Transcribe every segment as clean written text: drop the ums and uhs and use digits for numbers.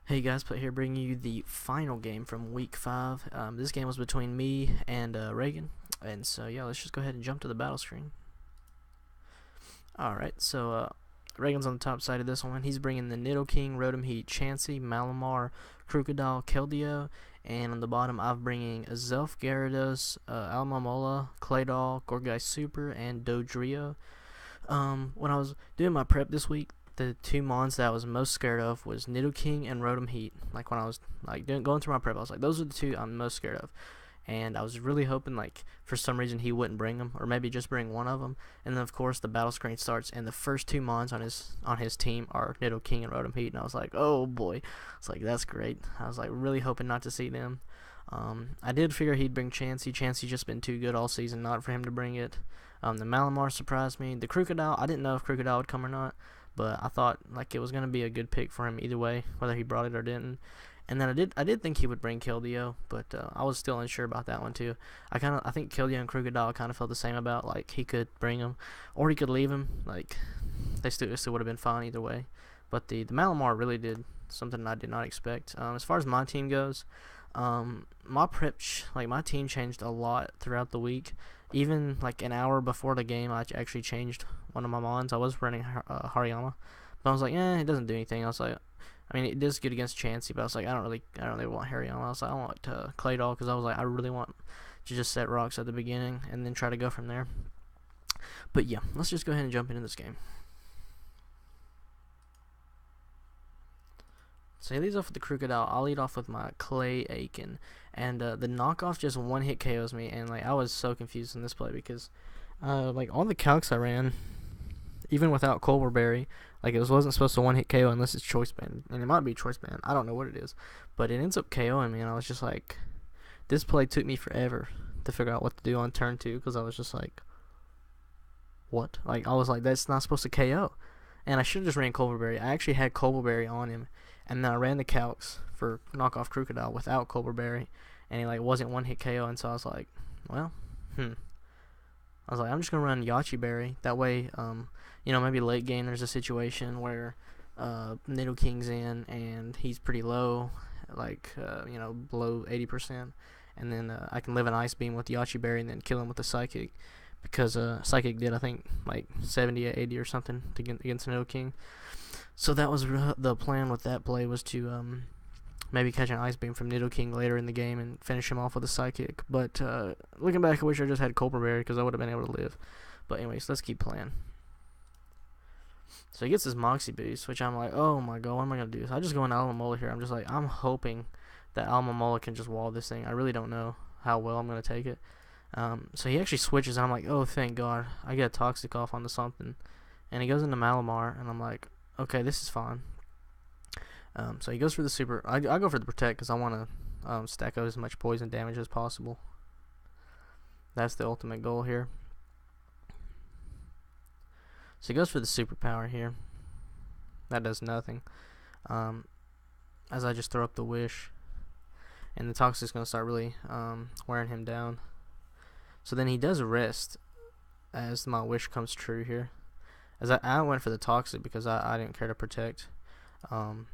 Hey guys, Put here bringing you the final game from week 5. This game was between me and Reagan, and so yeah, let's just go ahead and jump to the battle screen. Alright, so Reagan's on the top side of this one. He's bringing the Nidoking, Rotom Heat, Chansey, Malamar, Krookodile, Keldeo, and on the bottom I'm bringing Azelf, Gyarados, Alomomola, Claydol, Gourgeist Super, and Dodrio. When I was doing my prep this week, the two mons that I was most scared of was Nidoking and Rotom Heat. Like when I was going through my prep, I was like, those are the two I'm most scared of. And I was really hoping like for some reason he wouldn't bring them, or maybe just bring one of them. And then of course the battle screen starts, and the first two mons on his team are Nidoking and Rotom Heat, and I was like, oh boy, it's like that's great. I was like really hoping not to see them. I did figure he'd bring Chansey. Chansey just been too good all season not for him to bring it. The Malamar surprised me. The Krookodile, I didn't know if Krookodile would come or not, but I thought like it was gonna be a good pick for him either way, whether he brought it or didn't. And then I did think he would bring Keldeo, but I was still unsure about that one too. I think Keldeo and Krookodile kind of felt the same about, like he could bring him or he could leave him. Like they still would have been fine either way. But the Malamar really did something I did not expect. As far as my team goes, my team changed a lot throughout the week. Even like an hour before the game, I actually changed one of my mons. I was running Hariyama, but I was like, it doesn't do anything. I was like, I mean, it does good against Chansey, but I was like, I don't really want Hariyama. I was like, I want Claydol, because I was like, I really want to just set rocks at the beginning and then try to go from there. But yeah, let's just go ahead and jump into this game. So he leads off with the Krookodile. I'll lead off with my Clay Aiken, and the knockoff just one hit KOs me, and like I was so confused in this play because like all the calcs I ran, even without Colbur Berry, like it wasn't supposed to one hit KO unless it's Choice Band, and it might be Choice Band. I don't know what it is, but it ends up KOing me, and I was just like, this play took me forever to figure out what to do on turn 2 because I was just like, what? Like I was like, that's not supposed to KO. And I should have just ran Colbur Berry. I actually had Colbur Berry on him, and then I ran the calcs for knockoff Krookodile without Colbur Berry, and he like wasn't one hit KO, and so I was like, well, I was like, I'm just gonna run Yache Berry. That way, maybe late game there's a situation where Nidoking's in and he's pretty low, like below 80%, and then I can live an Ice Beam with Yache Berry and then kill him with a Psychic. Because Psychic did, I think, like 70 or 80 or something against Nidoking. So that was the plan with that play, was to maybe catch an Ice Beam from Nidoking later in the game and finish him off with a Psychic. But looking back, I wish I just had Colbur Berry because I would have been able to live. But anyways, let's keep playing. So he gets his Moxie Boost, which I'm like, oh my god, what am I going to do? So I just go into Alomomola here. I'm just like, I'm hoping that Alomomola can just wall this thing. I really don't know how well I'm going to take it. So he actually switches, and I'm like, oh, thank God, I get a Toxic off onto something. And he goes into Malamar, and I'm like, okay, this is fine. So he goes for the Super. I go for the Protect because I want to stack out as much poison damage as possible. That's the ultimate goal here. So he goes for the Superpower here. That does nothing. As I just throw up the Wish. And the Toxic's going to start really wearing him down. So then he does Rest as my Wish comes true here. As I went for the Toxic because I didn't care to Protect. And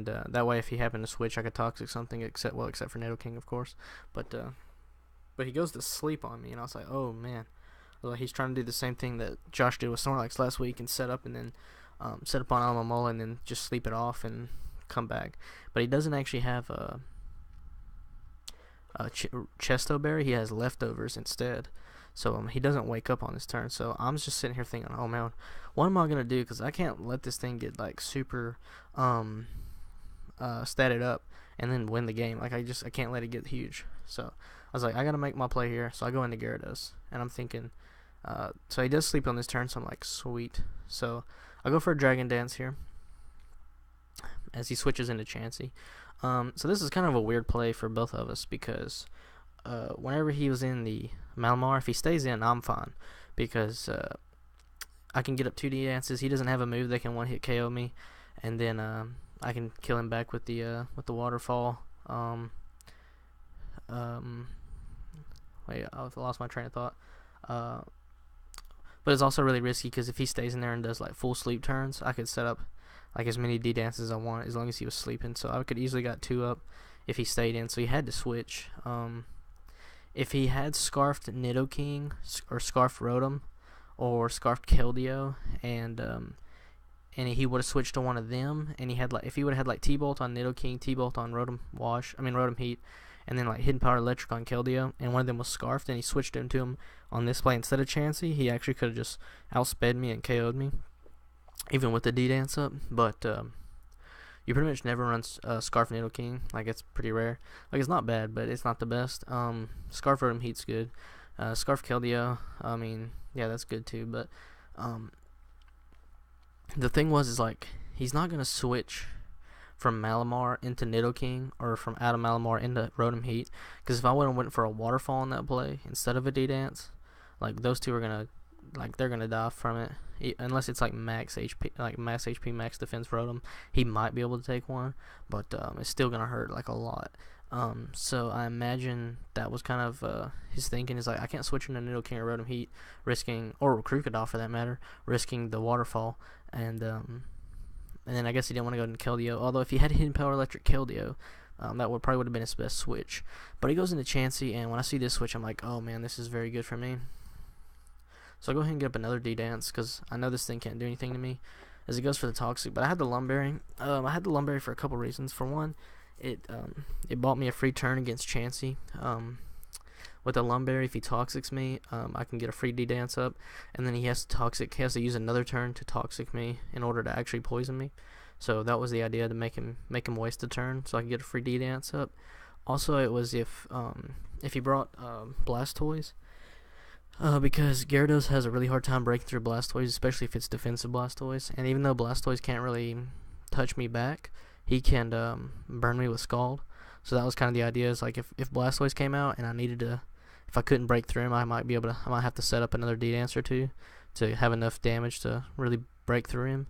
that way if he happened to switch, I could Toxic something, except for Nidoking, of course. But he goes to sleep on me, and I was like, oh man. Well, he's trying to do the same thing that Josh did with Snorlax last week and set up and then set up on Alomomola and then just sleep it off and come back. But he doesn't actually have Chesto Berry. He has Leftovers instead, so he doesn't wake up on his turn. So I'm just sitting here thinking, oh man, what am I gonna do? Because I can't let this thing get like super statted up and then win the game. Like I can't let it get huge. So I was like, I gotta make my play here. So I go into Gyarados, and I'm thinking, so he does sleep on this turn. So I'm like, sweet. So I go for a Dragon Dance here as he switches into Chansey. So this is kind of a weird play for both of us because whenever he was in the Malamar, if he stays in, I'm fine because I can get up 2D dances. He doesn't have a move that can one hit KO me, and then I can kill him back with the waterfall. Wait, I lost my train of thought. But it's also really risky because if he stays in there and does like full sleep turns, I could set up like as many D dances as I want as long as he was sleeping. So I could easily got 2 up if he stayed in. So he had to switch. If he had scarfed Nidoking or scarfed Rotom or scarfed Keldeo and he would have switched to one of them, and he had like if he would have had like T-Bolt on Nidoking, T-Bolt on Rotom Heat, and then like Hidden Power Electric on Keldeo, and one of them was scarfed, and he switched into him on this play instead of Chansey, he actually could have just outsped me and KO'd me, even with the D-Dance up. But you pretty much never run Scarf Nidoking. Like, it's pretty rare. Like, it's not bad, but it's not the best. Scarf Rotom Heat's good. Scarf Keldeo, I mean, yeah, that's good too, but the thing is like, he's not going to switch from Malamar into Nidoking or from out of Malamar into Rotom Heat, because if I would have went for a Waterfall on that play instead of a D-Dance, like, those two are going to, like, they're going to die from it. Unless it's like max HP, max defense Rotom, he might be able to take one, but it's still going to hurt, like, a lot. So I imagine that was kind of his thinking, is like, I can't switch into Nidoking or Rotom Heat, or Krookodile for that matter, risking the Waterfall, and then I guess he didn't want to go into Keldeo, although if he had Hidden Power Electric Keldeo, that probably would have been his best switch. But he goes into Chansey, and when I see this switch, I'm like, oh man, this is very good for me. So I'll go ahead and get up another D-Dance, because I know this thing can't do anything to me, as he goes for the Toxic. But I had the Lumberry. I had the Lumberry for a couple reasons. For one, it bought me a free turn against Chansey. With the Lumberry, if he Toxics me, I can get a free D-Dance up, and then he has to use another turn to Toxic me in order to actually poison me. So that was the idea, to make him waste a turn so I can get a free D-Dance up. Also, it was if he brought Blastoise, because Gyarados has a really hard time breaking through Blastoise, especially if it's defensive Blastoise. And even though Blastoise can't really touch me back, he can burn me with Scald. So that was kind of the idea, is like, if Blastoise came out and I needed to, if I couldn't break through him, I might have to set up another D-Dance or two to have enough damage to really break through him,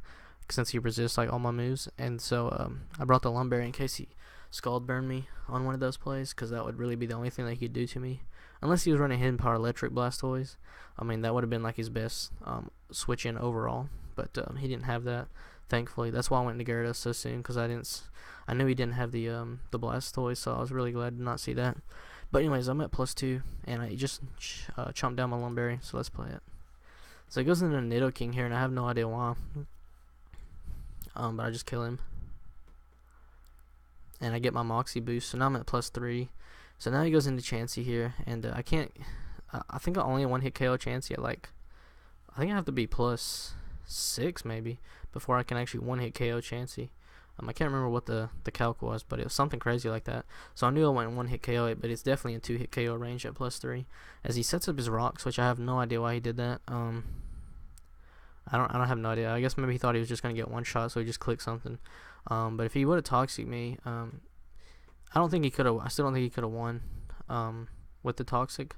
since he resists like all my moves. And so I brought the Lumberry in case he Scald burned me on one of those plays, because that would really be the only thing that he could do to me. Unless he was running Hidden Power Electric Blastoise, I mean, that would have been like his best switch in overall. But he didn't have that, thankfully. That's why I went into Gyarados so soon, because I knew he didn't have the Blastoise, so I was really glad to not see that. But anyways, I'm at +2, and I just chomped down my Lumberry, so let's play it. So he goes into Nidoking here, and I have no idea why. But I just kill him. And I get my Moxie boost, so now I'm at +3. So now he goes into Chansey here, and I can't, I think I only one-hit KO Chansey at, like, I think I have to be +6 maybe before I can actually one-hit KO Chansey. I can't remember what the calc was, but it was something crazy like that. So I knew I went one-hit KO it, but it's definitely a 2-hit KO range at +3. As he sets up his rocks, which I have no idea why he did that. I don't have no idea. I guess maybe he thought he was just gonna get one shot, so he just clicked something. But if he would have Toxic me, I don't think he could have. I still don't think he could have won with the Toxic,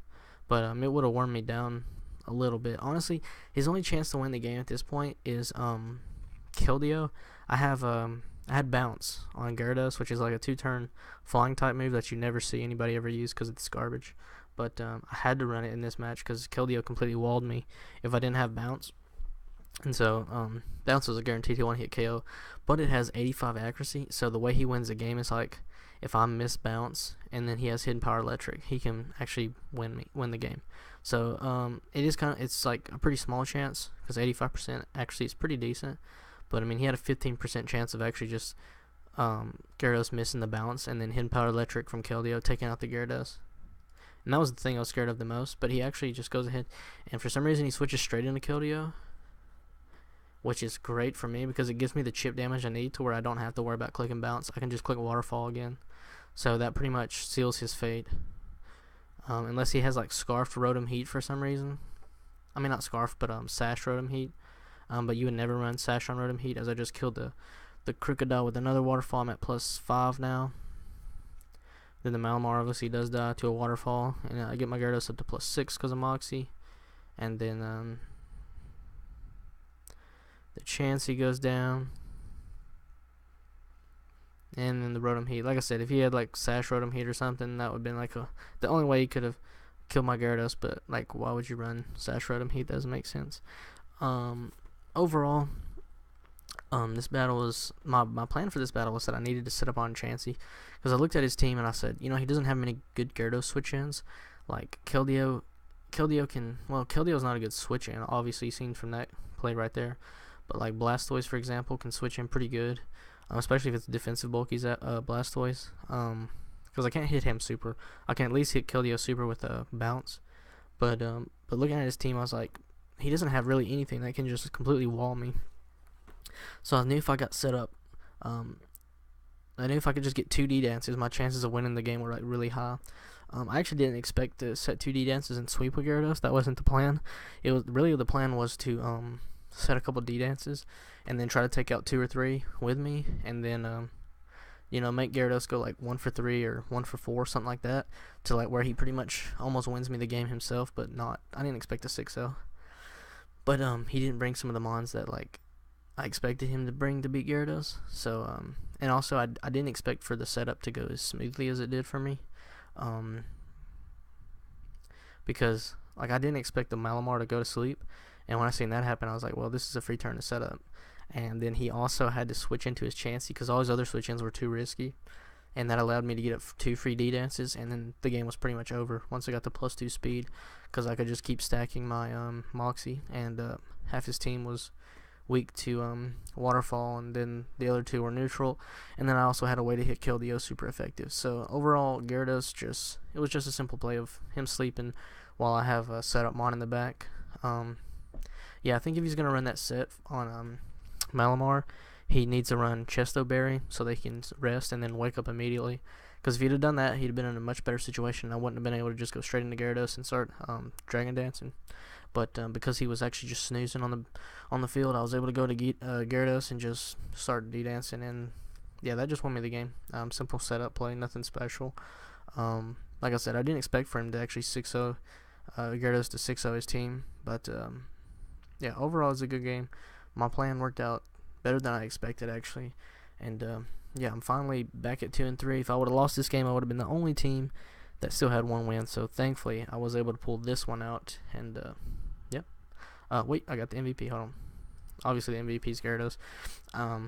but it would have worn me down a little bit. Honestly, his only chance to win the game at this point is Keldeo. I had Bounce on Gyarados, which is like a 2-turn flying type move that you never see anybody ever use because it's garbage. But I had to run it in this match because Keldeo completely walled me if I didn't have Bounce. And so Bounce was a guaranteed one-hit KO, but it has 85 accuracy. So the way he wins the game is like, if I miss Bounce and then he has Hidden Power Electric, he can actually win the game. So it's like a pretty small chance, because 85% accuracy is pretty decent. But I mean, he had a 15% chance of actually just Gyarados missing the Bounce and then Hidden Power Electric from Keldeo taking out the Gyarados. And that was the thing I was scared of the most. But he actually just goes ahead, and for some reason he switches straight into Keldeo, which is great for me because it gives me the chip damage I need to where I don't have to worry about clicking Bounce. I can just click Waterfall again. So that pretty much seals his fate. Unless he has like Scarfed Rotom Heat for some reason. I mean, not Scarf, but Sash Rotom Heat. But you would never run Sash on Rotom Heat, as I just killed the Krookodile with another Waterfall. I'm at +5 now. Then the Malamar obviously does die to a Waterfall. And I get my Gyarados up to +6 because of Moxie. And then the Chansey goes down. And then the Rotom Heat. Like I said, if he had like Sash Rotom Heat or something, that would have been like the only way he could have killed my Gyarados. But like, why would you run Sash Rotom Heat? That doesn't make sense. Overall, This battle was my plan for this battle was that I needed to set up on Chansey, because I looked at his team and I said, he doesn't have many good Gyarados switch-ins. Like Kildeo's not a good switch-in. Obviously, seen from that play right there. But like Blastoise, for example, can switch in pretty good, especially if it's defensive bulkies at Blastoise. Because I can't hit him super. I can at least hit Kildeo super with a bounce. But looking at his team, I was like, he doesn't have really anything that can just completely wall me. So I knew if I got set up, I knew if I could just get 2D dances, my chances of winning the game were like really high. I actually didn't expect to set 2D dances and sweep with Gyarados. That wasn't the plan. It was really the plan was to set a couple D dances and then try to take out 2 or 3 with me, and then make Gyarados go like 1 for 3 or 1 for 4, something like that, to like where he pretty much almost wins me the game himself, but not. I didn't expect a 6-0. But he didn't bring some of the mons that like I expected him to bring to beat Gyarados. So and also I didn't expect for the setup to go as smoothly as it did for me. Because like I didn't expect the Malamar to go to sleep, and when I seen that happen, I was like, well, this is a free turn to set up. And then he also had to switch into his Chansey because all his other switch-ins were too risky, and that allowed me to get up 2 free D dances, and then the game was pretty much over once I got the +2 speed, because I could just keep stacking my Moxie, and half his team was weak to Waterfall, and then the other 2 were neutral, and then I also had a way to hit Kildeo super effective. So overall, Gyarados it was just a simple play of him sleeping while I have a setup mon in the back. Yeah, I think if he's gonna run that set on Malamar, he needs to run Chesto Berry so they can rest and then wake up immediately. Because if he'd have done that, he'd have been in a much better situation. I wouldn't have been able to just go straight into Gyarados and start Dragon Dancing. But because he was actually just snoozing on the field, I was able to go to Gyarados and just start D-Dancing. And yeah, that just won me the game. Simple setup play, nothing special. Like I said, I didn't expect for him to actually 6-0 Gyarados to 6-0 his team. But yeah, overall it's a good game. My plan worked out better than I expected, actually. And yeah, I'm finally back at 2-3. If I would have lost this game, I would have been the only team that still had 1 win. So thankfully, I was able to pull this one out. And yep. Wait, I got the MVP. Hold on. Obviously, the MVP is Gyarados. I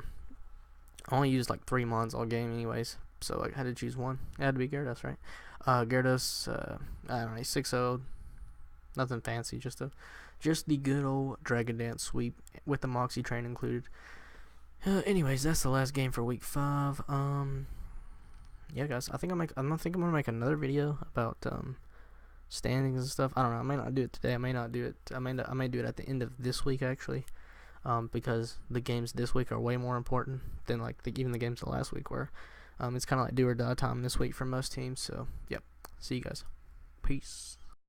only used like 3 mons all game, anyways. So like, I had to choose one. It had to be Gyarados, right? Gyarados. I don't know, 6-0. Nothing fancy. Just the good old Dragon Dance sweep with the Moxie train included. Anyways, that's the last game for week 5. Yeah, guys, I think I'm gonna make another video about standings and stuff. I don't know. I may not do it today. I may not do it. I may do it at the end of this week, actually, because the games this week are way more important than like even the games of last week were. It's kind of like do or die time this week for most teams. So, yep. See you guys. Peace.